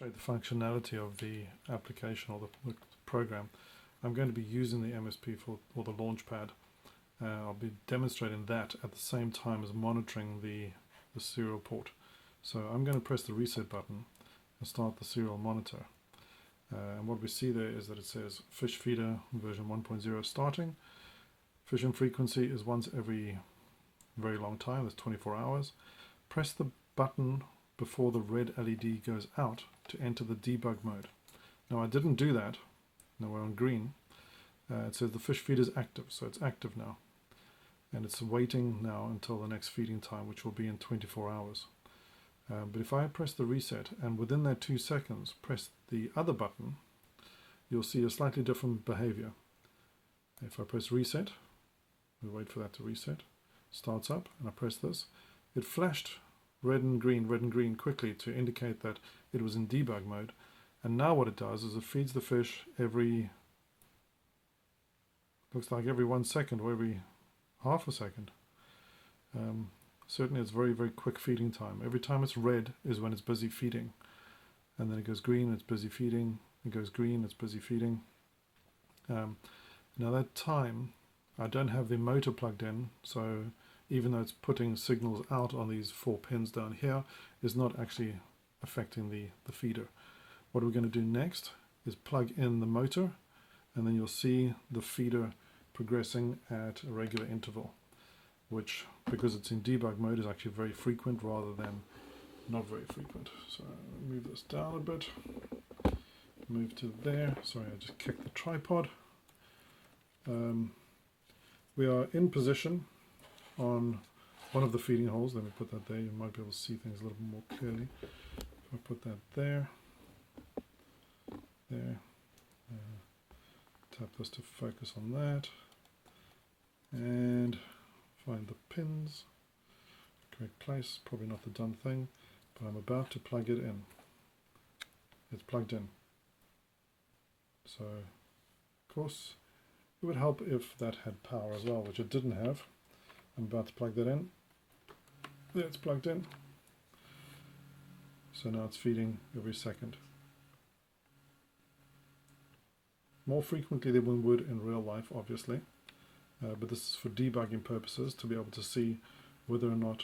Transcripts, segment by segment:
The functionality of the application or the program, I'm going to be using the MSP or the Launchpad. I'll be demonstrating that at the same time as monitoring the serial port. So I'm going to press the reset button and start the serial monitor. And what we see there is that it says fish feeder version 1.0 starting. Fishing frequency is once every very long time, that's 24 hours. Press the button before the red LED goes out to enter the debug mode. Now I didn't do that. Now we're on green. It says the fish feed is active, so it's active now. And it's waiting now until the next feeding time, which will be in 24 hours. But if I press the reset and within that 2 seconds press the other button, you'll see a slightly different behavior. If I press reset, we wait for that to reset, starts up, and I press this, it flashed red and green quickly to indicate that it was in debug mode. And now what it does is it feeds the fish looks like every 1 second or every half a second. Certainly it's very, very quick feeding time. Every time it's red is when it's busy feeding. And then it goes green, it's busy feeding. It goes green, it's busy feeding. Now that time, I don't have the motor plugged in, so even though it's putting signals out on these 4 pins down here, it's not actually affecting the feeder. What we're going to do next is plug in the motor, and then you'll see the feeder progressing at a regular interval, which, because it's in debug mode, is actually very frequent rather than not very frequent. So move this down a bit, move to there. Sorry, I just kicked the tripod. We are in position on one of the feeding holes. Let me put that there. You might be able to see things a little bit more clearly. If I put that there, tap this to focus on that, and find the pins, correct place, probably not the done thing, but I'm about to plug it in. It's plugged in. So, of course, it would help if that had power as well, which it didn't have. I'm about to plug that in. There, it's plugged in. So now it's feeding every second. More frequently than one would in real life, obviously. But this is for debugging purposes, to be able to see whether or not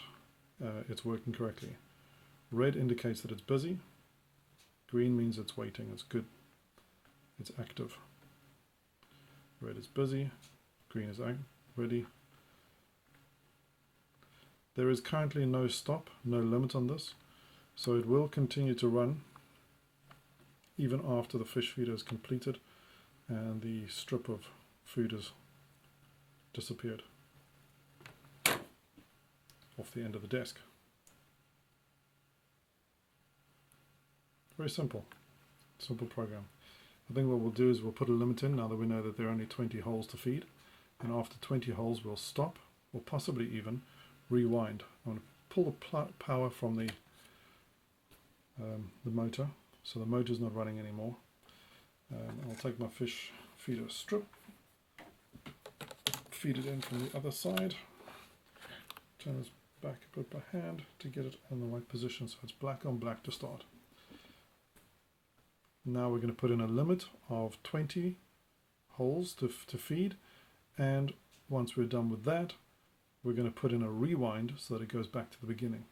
it's working correctly. Red indicates that it's busy. Green means it's waiting, it's good, it's active. Red is busy, green is ready. There is currently no stop, no limit on this, so it will continue to run even after the fish feeder is completed and the strip of food has disappeared off the end of the desk. Very simple program. I think what we'll do is we'll put a limit in now that we know that there are only 20 holes to feed, and after 20 holes we'll stop, or possibly even rewind. I'm going to pull the power from the motor, so the motor's not running anymore. I'll take my fish feeder strip, feed it in from the other side, turn this back a bit by hand to get it in the right position so it's black on black to start. Now we're going to put in a limit of 20 holes to feed, and once we're done with that, we're going to put in a rewind so that it goes back to the beginning.